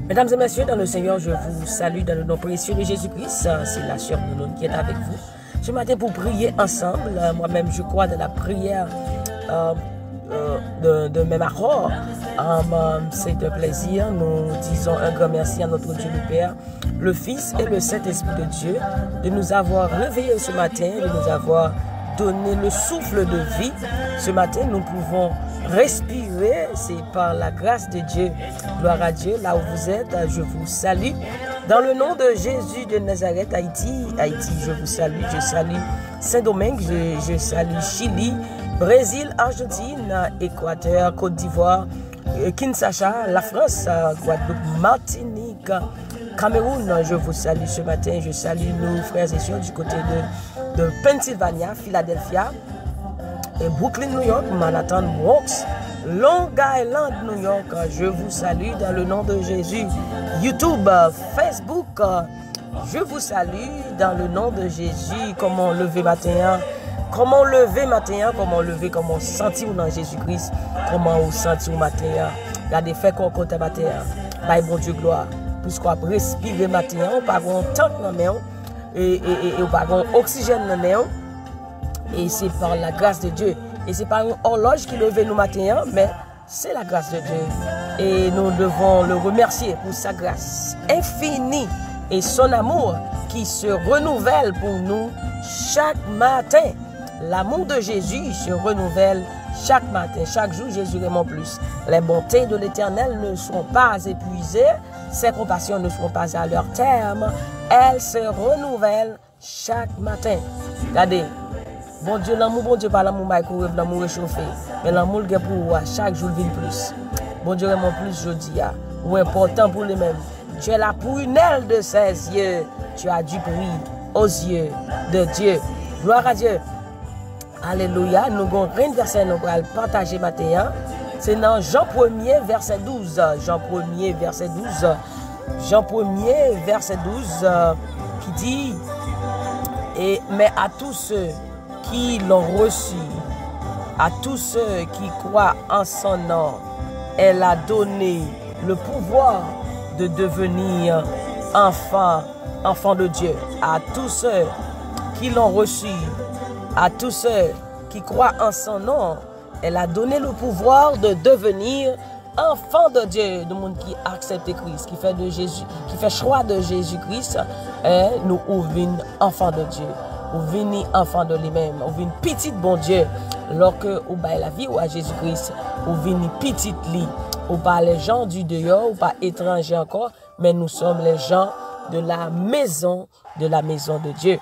Mesdames et messieurs, dans le Seigneur, je vous salue dans le nom précieux de Jésus-Christ. C'est la sœur de nous qui est avec vous ce matin pour prier ensemble. Moi-même, je crois dans la prière de même accord. C'est un plaisir. Nous disons un grand merci à notre Dieu le Père, le Fils et le Saint-Esprit de Dieu de nous avoir réveillés ce matin, de nous avoir donné le souffle de vie. Ce matin, nous pouvons respirer, c'est par la grâce de Dieu. Gloire à Dieu, là où vous êtes, je vous salue. Dans le nom de Jésus de Nazareth, Haïti, je vous salue. Je salue Saint-Domingue, je salue Chili, Brésil, Argentine, Équateur, Côte d'Ivoire, Kinshasa, la France, Guadeloupe, Martinique, Cameroun. Je vous salue ce matin. Je salue nos frères et sœurs du côté de Pennsylvania, Philadelphia, et Brooklyn, New York, Manhattan, Bronx, Long Island, New York. Je vous salue dans le nom de Jésus. YouTube, Facebook, je vous salue dans le nom de Jésus. Comment lever matin? Comment lever matin? Comment lever? Comment sentir dans Jésus-Christ? Comment vous sentir matin? Regardez, fait qu'on compte matin. Bye, bon Dieu, gloire. Puisqu'on respirer matin, on pas un tank dans main et on pas un oxygène dans main. Et c'est par la grâce de Dieu. Et c'est pas une horloge qui lève nous matin, mais c'est la grâce de Dieu. Et nous devons le remercier pour sa grâce infinie et son amour qui se renouvelle pour nous chaque matin. L'amour de Jésus se renouvelle chaque matin. Chaque jour, Jésus aime plus. Les bontés de l'Éternel ne sont pas épuisées. Ses compassions ne sont pas à leur terme. Elles se renouvellent chaque matin. Regardez. Bon Dieu, l'amour, bon Dieu, pas l'amour microwave, l'amour réchauffé. Mais l'amour qui est pour chaque jour vient plus. Bon Dieu, aime plus, je dis, ou important pour lui-même. Tu es la prunelle de ses yeux. Tu as du prix aux yeux de Dieu. Gloire à Dieu. Alléluia. Nous avons un verset, nous allons partager matin. C'est dans Jean 1er, verset 12. Jean 1er, verset 12. Jean 1er, verset 12, qui dit, mais à tous ceux qui l'ont reçu, à tous ceux qui croient en son nom, elle a donné le pouvoir de devenir enfants de Dieu. À tous ceux qui l'ont reçu, à tous ceux qui croient en son nom, elle a donné le pouvoir de devenir enfants de Dieu. Le monde qui accepte Christ, qui fait de Jésus, qui fait choix de Jésus-Christ, nous ouvrons enfants de Dieu. Ou venir enfant de lui-même, ou venir petit bon Dieu, lorsque ou bail la vie ou à Jésus-Christ, ou venir petit lit, ou pas les gens du dehors, ou pas étrangers encore, mais nous sommes les gens de la maison de Dieu.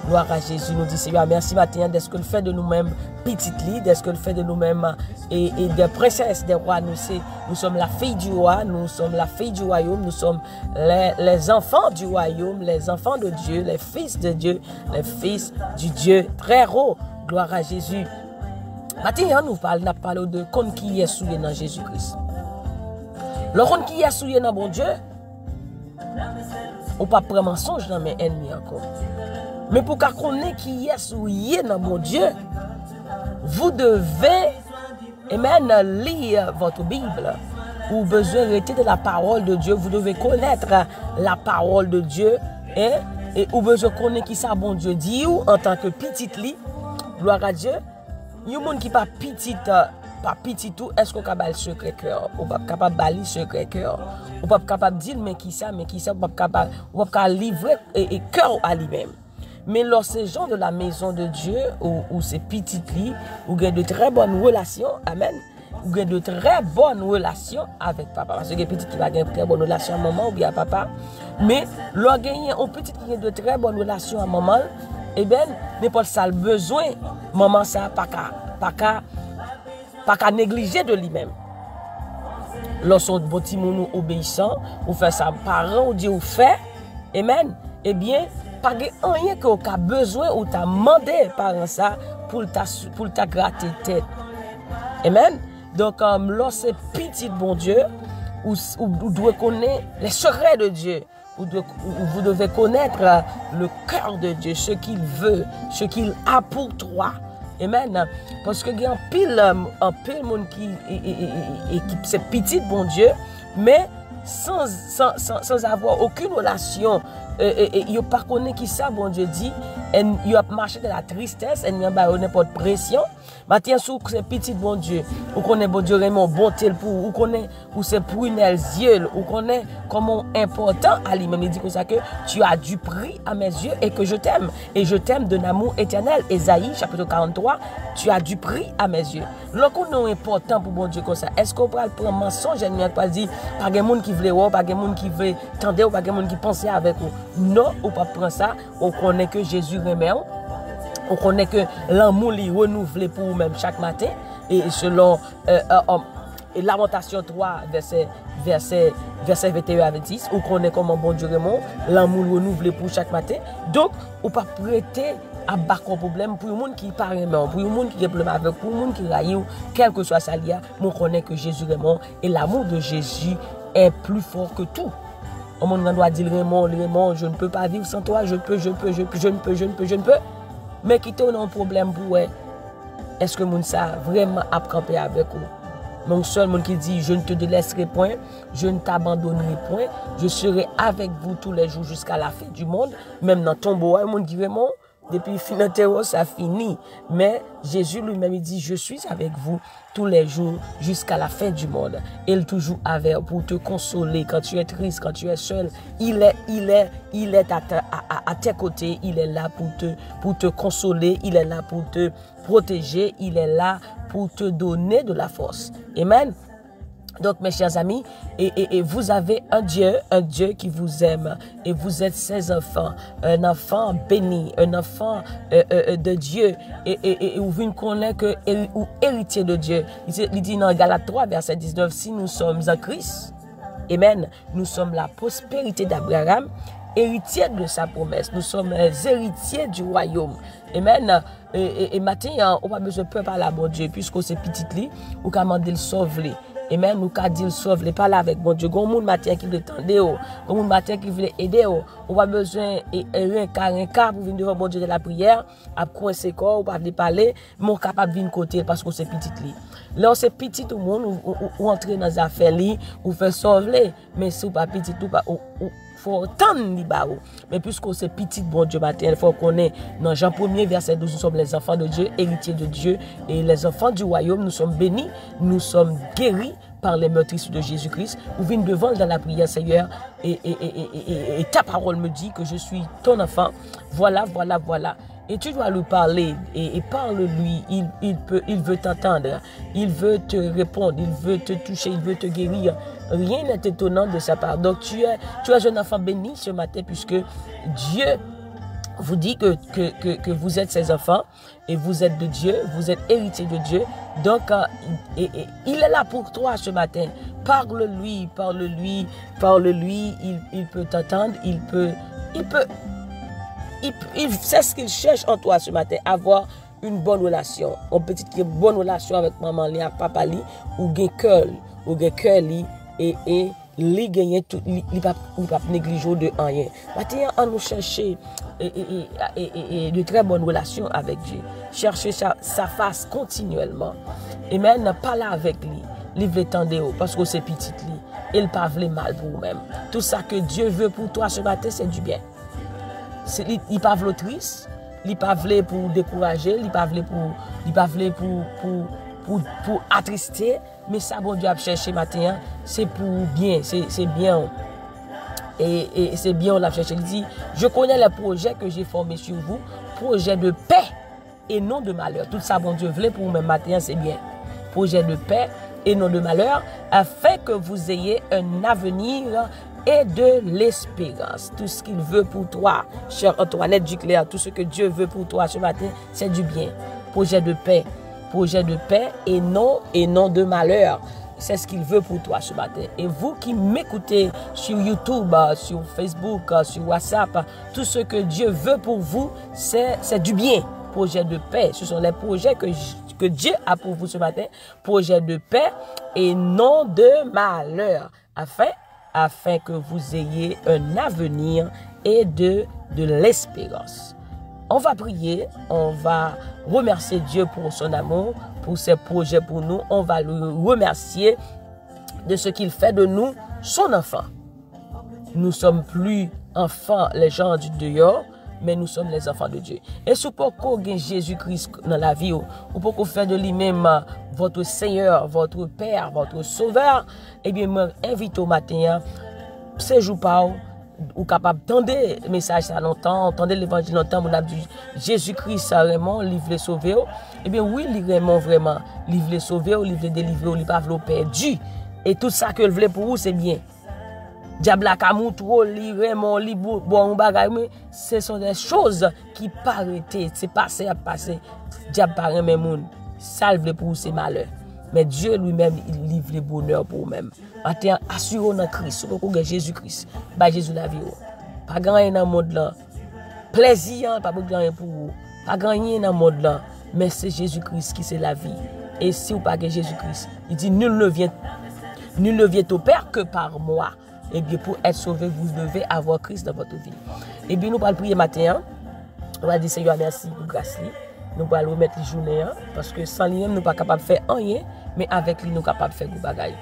Gloire à Jésus, nous dit Seigneur, merci matin, d'est-ce que le fait de nous-mêmes petite lit, d'est-ce que le fait de nous-mêmes et des princesses, des rois, nous sommes la fille du roi, nous sommes la fille du royaume, nous sommes les enfants du royaume, les enfants de Dieu, les fils de Dieu, les fils du Dieu très haut. Gloire à Jésus. Maintenant, nous parlons de compte qui est souillé dans Jésus-Christ. Le compte qui est souillé dans bon Dieu, on ne peut pas prendre mensonge dans mes ennemis encore. Mais pour qu'on connaisse qui est souillé dans mon Dieu, vous devez lire votre Bible. Vous avez besoin de rester de la parole de Dieu. Vous devez connaître la parole de Dieu. Et vous avez besoin de connaître qui ça bon Dieu dit ou en tant que petite lit. Gloire à Dieu. Il y a des gens qui ne pas petit tout, est-ce qu'on est capable de secret cœur? On n'est pas capable de balayer secret cœur. On n'est pas capable de dire mais qui ça, on n'est pas capable de livrer et cœur à lui-même. Mais lorsque ces gens de la maison de Dieu, ou ces petites lits, ou ont de très bonnes relations, amen, ou ont de très bonnes relations avec papa. Parce que les petites qui ont de très bonnes relations à maman ou bien à papa. Mais lorsque on petite qui ont de très bonnes relations à maman, eh bien, n'importe ça le besoin, maman ça pas qu'à négliger de lui-même. Lorsqu'on est petit moun obéissant, ou fait ça parent, ou dit ou fait, amen, eh bien, pas rien que tu as besoin ou tu as demandé par ça pour ta gratter tête. Amen. Donc, lorsque c'est petit bon Dieu, vous devez connaître les secrets de Dieu. Vous devez connaître le cœur de Dieu, ce qu'il veut, ce qu'il a pour toi. Amen. Parce que il y a un pile monde qui c'est petit, bon Dieu, mais sans avoir aucune relation, il a pas connaît qui ça, bon Dieu dit, et il a marché de la tristesse, et il n'y a pas n'importe pression. Maintenant, sous ces petits bon Dieu, ou connaît bon Dieu vraiment bonté pour, ou connaît ou c'est prunelles yeux, ou connaît comment important à lui-même. Il dit comme ça que tu as du prix à mes yeux et que je t'aime. Et je t'aime d'un amour éternel. Ésaïe, chapitre 43, tu as du prix à mes yeux. Lorsqu'on est important pour bon Dieu comme ça, est-ce qu'on peut prendre mensonge et ne pas dire, pas de monde qui veut voir, pas de monde qui veut tendre, pas de monde qui pense avec vous. Non, on ne peut pas prendre ça. On connaît que Jésus remet. On connaît que l'amour est renouvelé pour vous-même chaque matin. Et selon Lamentation 3, verset 21 à 26, on connaît comment bon Dieu remonte, l'amour renouvelé pour chaque matin. Donc, on ne peut pas prêter à battre un problème pour le monde qui parle vraiment, pour le monde qui a problème avec, pour le monde qui raille, quel que soit ça, on connaît que Jésus remonte et l'amour de Jésus est plus fort que tout. On doit dire Raymond, je ne peux pas vivre sans toi, je ne peux. Mais qui te un problème pour est-ce que moun ça vraiment a campé avec vous? Mon seul monde qui dit je ne te délaisserai point, je ne t'abandonnerai point, je serai avec vous tous les jours jusqu'à la fin du monde, même dans ton bois, monde dit vraiment depuis fin de terre ça finit. Mais Jésus lui-même il dit je suis avec vous tous les jours jusqu'à la fin du monde. Il toujours avec pour te consoler quand tu es triste, quand tu es seul. Il est à tes côtés. Il est là pour te consoler. Il est là pour te protéger. Il est là pour te donner de la force. Amen. Donc, mes chers amis, et vous avez un Dieu qui vous aime, et vous êtes ses enfants, un enfant béni, un enfant de Dieu, et vous connaissez que ou héritier de Dieu. Il dit dans Galates 3, verset 19, si nous sommes en Christ, amen, nous sommes la prospérité d'Abraham, héritiers de sa promesse. Nous sommes héritiers du royaume. Amen. Et maintenant, on n'a pas besoin de peur par la bon Dieu, puisque c'est petit lit, ou qu'à demander le sauver. Et même nous qu'a dit sauve les pas là avec bon Dieu. Gon moun matin qui veut tendre, gon moun matin qui veut aider, on pas besoin un cas pour venir devant bon Dieu de la prière, à coincer corps ou pas de parler, mon capable venir côté parce que c'est petit li. Là c'est petit tout le monde ou entrer dans les affaires li, ou faire sauver, mais si ou pas petit tout pas faut tendre li ba ou. Mais puisque c'est petit bon Dieu matin, il faut qu'on ait dans Jean 1er verset 12 nous sommes les enfants de Dieu, héritiers de Dieu et les enfants du royaume, nous sommes bénis, nous sommes guéris par les meurtrissures de Jésus-Christ. Vous venez devant dans la prière, Seigneur, et ta parole me dit que je suis ton enfant. Voilà. Et tu dois lui parler et parle-lui. Il veut t'entendre, il veut te répondre, il veut te toucher, il veut te guérir. Rien n'est étonnant de sa part. Donc tu es un enfant béni ce matin puisque Dieu vous dit que vous êtes ses enfants et vous êtes de Dieu, vous êtes héritier de Dieu. Donc, il est là pour toi ce matin. Parle-lui, il peut t'entendre, il sait ce qu'il cherche en toi ce matin, avoir une bonne relation. On peut dire qu'il y a une bonne relation avec maman, li, avec papa, li, ou gen cœur, li, et li gagner tout, li pas négliger de rien. Maintenant, on nous chercher de très bonnes relations avec Dieu. Chercher sa face continuellement. Et même pas là avec lui. Il veut tendre parce que c'est petit lui. Il pas veut mal pour vous-même. Tout ça que Dieu veut pour toi ce matin, c'est du bien. Il pas veut triste, il pas veut pour décourager, il pas veut pour attrister, mais ça bon Dieu a cherché matin, c'est pour bien, c'est bien. Et c'est bien on l'a cherché. Il dit, je connais les projets que j'ai formés sur vous, projets de paix et non de malheur. Tout ça bon Dieu voulait pour vous-même matin, c'est bien. Projet de paix et non de malheur, afin que vous ayez un avenir et de l'espérance. Tout ce qu'il veut pour toi, chère Antoinette Duclair, tout ce que Dieu veut pour toi ce matin, c'est du bien. Projet de paix et non de malheur. C'est ce qu'il veut pour toi ce matin. Et vous qui m'écoutez sur YouTube, sur Facebook, sur WhatsApp, tout ce que Dieu veut pour vous, c'est du bien. Projet de paix, ce sont les projets que Dieu a pour vous ce matin. Projet de paix et non de malheur, afin que vous ayez un avenir et de l'espérance. On va prier, on va remercier Dieu pour son amour, pour ses projets pour nous. On va le remercier de ce qu'il fait de nous, son enfant. Nous ne sommes plus enfants, les gens du dehors, mais nous sommes les enfants de Dieu. Et si vous pouvez Jésus-Christ dans la vie, ou pouvez faire de lui-même votre Seigneur, votre Père, votre Sauveur, eh bien, je invite au matin, ce jour pas ou capable d'entendre le message ça longtemps, entendre l'évangile longtemps, on a dit Jésus-Christ ça vraiment, livre les sauver. Eh bien oui, il vraiment, livre les sauver, livre les délivrer, il pas veut perdu. Et tout ça que le voulait pour vous, c'est bien. Diable a kamoutrou, li vraiment, li bon bagay, mais ce sont des choses qui paraissent, c'est passé à passer. Diable pas même moun, salve pour c'est malheur. Mais Dieu lui-même, il livre le bonheur pour vous-même. Maintenant, assurez dans Christ, vous avez Jésus-Christ, bah Jésus la vie. Pas gagner dans le monde là. Plaisir, pas gagner pour vous. Pas gagner dans le monde là. Mais c'est Jésus-Christ qui c'est la vie. Et si vous n'avez pas Jésus-Christ, il dit nul ne vient au Père que par moi. Et bien pour être sauvé, vous devez avoir Christ dans votre vie. Et bien nous allons prier matin. On va dire Seigneur merci pour grâce. Nous allons remettre les journées parce que sans lui nous ne sommes pas capables de faire rien, mais avec lui nous sommes capables de faire des bagailles.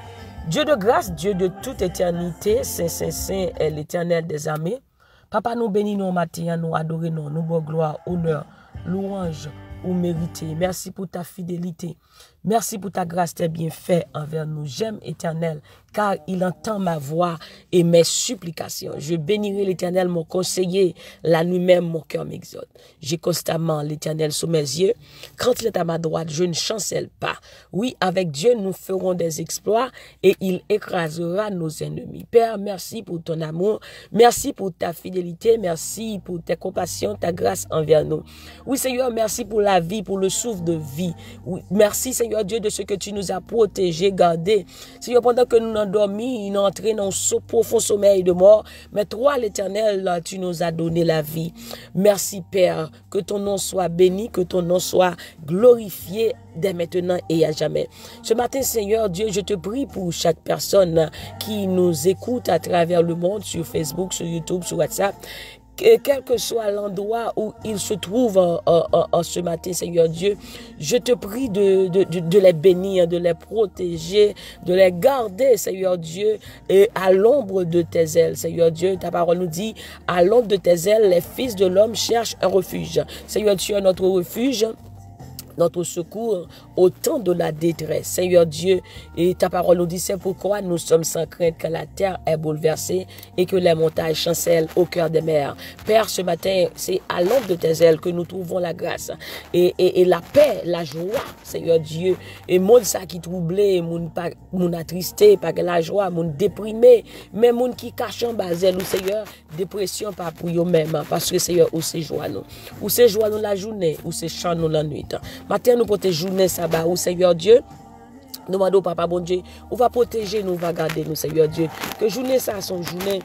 Dieu de grâce, Dieu de toute éternité, Saint est l'Éternel des armées. Papa nous bénis nous matin, nous adorons nous bon gloire, honneur, louange ou mérité. Merci pour ta fidélité. Merci pour ta grâce, tes bienfaits envers nous. J'aime Éternel, car il entend ma voix et mes supplications. Je bénirai l'Éternel, mon conseiller. La nuit même, mon cœur m'exauce. J'ai constamment l'Éternel sous mes yeux. Quand il est à ma droite, je ne chancelle pas. Oui, avec Dieu, nous ferons des exploits et il écrasera nos ennemis. Père, merci pour ton amour. Merci pour ta fidélité. Merci pour ta compassion, ta grâce envers nous. Oui, Seigneur, merci pour la vie, pour le souffle de vie. Oui, merci, Seigneur Dieu, de ce que tu nous as protégés, gardés. Seigneur, pendant que nous endormis, nous entrés dans un profond sommeil de mort, mais toi, l'Éternel, tu nous as donné la vie. Merci, Père, que ton nom soit béni, que ton nom soit glorifié dès maintenant et à jamais. Ce matin, Seigneur Dieu, je te prie pour chaque personne qui nous écoute à travers le monde, sur Facebook, sur YouTube, sur WhatsApp, quel que soit l'endroit où il se trouve en ce matin, Seigneur Dieu, je te prie de les bénir, de les protéger, de les garder, Seigneur Dieu, et à l'ombre de tes ailes, Seigneur Dieu. Ta parole nous dit, à l'ombre de tes ailes, les fils de l'homme cherchent un refuge. Seigneur, tu es notre refuge, notre secours au temps de la détresse. Seigneur Dieu, et ta parole nous dit, c'est pourquoi nous sommes sans crainte que la terre est bouleversée et que les montagnes chancellent au cœur des mers. Père, ce matin, c'est à l'ombre de tes ailes que nous trouvons la grâce et la paix, la joie, Seigneur Dieu. Et monde ça qui troublé, moun attristé, pas que la joie, moun déprimé, mais moun qui cache en bas ou Seigneur, dépression pas pour eux-mêmes, parce que Seigneur, où c'est joie nous. Où c'est joie nous la journée, où c'est chant nous la nuit. Matin, nous protégeons journée sabbat, ou Seigneur Dieu. Nous demandons, Papa bon Dieu, on va protéger, nous va garder nous, Seigneur Dieu. Que journée ça, son journée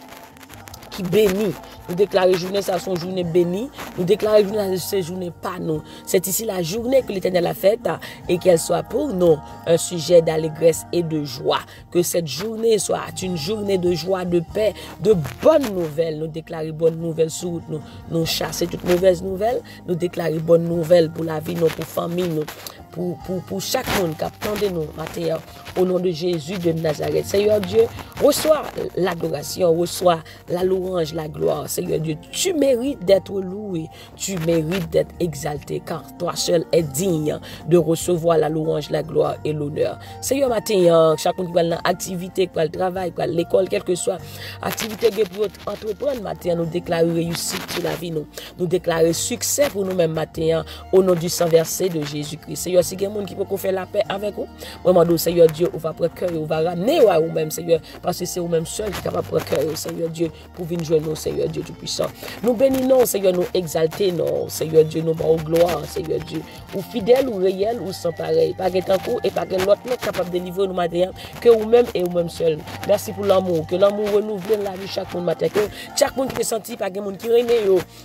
qui bénit. Nous déclarons journée ça, son journée bénie. Nous déclarons journée ça, journée pas nous. C'est ici la journée que l'Éternel a faite et qu'elle soit pour nous un sujet d'allégresse et de joie. Que cette journée soit une journée de joie, de paix, de bonnes nouvelles. Nous déclarons bonnes nouvelles sur nous. Nous chasser toutes mauvaises nouvelles. Nous déclarons bonnes nouvelles pour la vie, nous, pour la famille, nous. Pour chaque monde qui attend de nous, matin, au nom de Jésus de Nazareth. Seigneur Dieu, reçois l'adoration, reçois la louange, la gloire. Seigneur Dieu, tu mérites d'être loué, tu mérites d'être exalté, car toi seul est digne de recevoir la louange, la gloire et l'honneur. Seigneur, matin, chaque monde qui va dans l'activité, qui va le travail, qui va l'école, quelle que soit activité pour entreprendre, matin, nous déclarons réussite sur la vie, nous déclarons succès pour nous-mêmes, matin, au nom du sang versé de Jésus-Christ. Seigneur, si il y a des gens qui peuvent faire la paix avec vous, moi, Seigneur Dieu, on va prendre cœur, on va ramener à vous-même, Seigneur, parce que c'est vous-même seul qui est capable de prendre cœur, Seigneur Dieu, pour venir jouer nous, Seigneur Dieu Tout-Puissant. Nous bénissons, Seigneur, nous exaltons, Seigneur Dieu, nous bons gloire, Seigneur Dieu, ou fidèle, ou réel, ou sans pareil, pas que tant coup et pas que l'autre n'est capable de délivrer nous matin, que vous-même et vous-même seul. Merci pour l'amour, que l'amour renouvelle la vie chaque monde matin, que chaque monde qui te senti, pas que monde qui rené,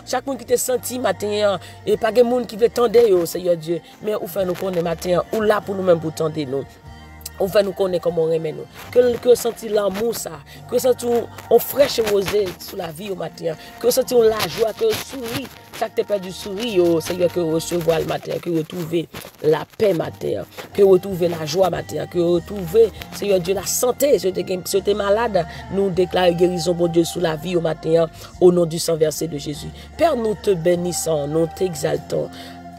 chaque monde qui te senti matin, et pas que monde qui veut tendre, Seigneur Dieu, mais où fait nous connaître matin, ou là pour nous-mêmes pour tendre nous. On va nous connaître comme on remet nous. Que sentir l'amour ça. Que sentir on fraîche rosée sous la vie au matin. Que sentir la joie, que souris. Ça que tu perdu sourire, Seigneur, que recevoir le matin, que retrouver la paix matin, que retrouver la joie matin, que retrouver, Seigneur Dieu, la santé. Si tu es malade, nous déclarons guérison, bon Dieu, sous la vie au matin, au nom du sang versé de Jésus. Père, nous te bénissons, nous t'exaltons.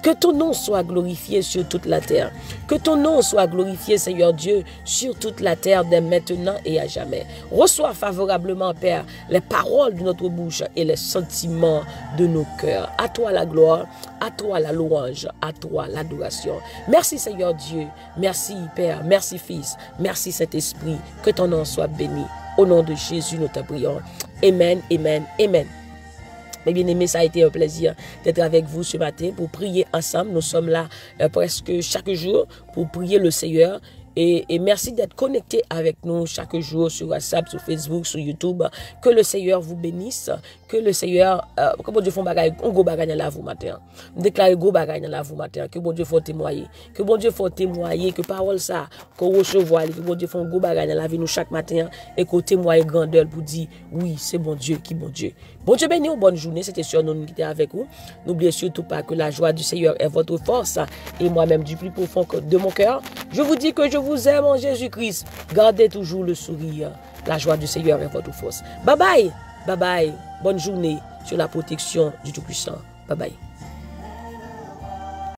Que ton nom soit glorifié sur toute la terre. Que ton nom soit glorifié, Seigneur Dieu, sur toute la terre, dès maintenant et à jamais. Reçois favorablement, Père, les paroles de notre bouche et les sentiments de nos cœurs. À toi la gloire, à toi la louange, à toi l'adoration. Merci, Seigneur Dieu. Merci, Père. Merci, Fils. Merci, Saint-Esprit. Que ton nom soit béni. Au nom de Jésus, nous te prions. Amen, amen, amen. Mes bien-aimés, ça a été un plaisir d'être avec vous ce matin pour prier ensemble. Nous sommes là presque chaque jour pour prier le Seigneur. Et merci d'être connecté avec nous chaque jour sur WhatsApp, sur Facebook, sur YouTube. Que le Seigneur vous bénisse. Que le Seigneur, que bon Dieu fasse bagaille, un gros bagaille dans la vous matin. Déclarez gros bagaille dans la vous matin. Que bon Dieu fasse témoigner. Que bon Dieu fasse témoigner. Que parole ça, qu'on recevoir. Que bon Dieu fasse un gros bagaille dans la vie nous chaque matin. Et qu'on témoigne grandeur pour dire, oui, c'est bon Dieu qui bon Dieu. Bon Dieu béni, bonne journée. C'était sur nous qui était avec vous. N'oubliez surtout pas que la joie du Seigneur est votre force. Et moi-même, du plus profond de mon cœur, je vous dis que je vous aime en Jésus-Christ. Gardez toujours le sourire. La joie du Seigneur est votre force. Bye bye. Bye bye. Bonne journée sur la protection du Tout-Puissant. Bye bye.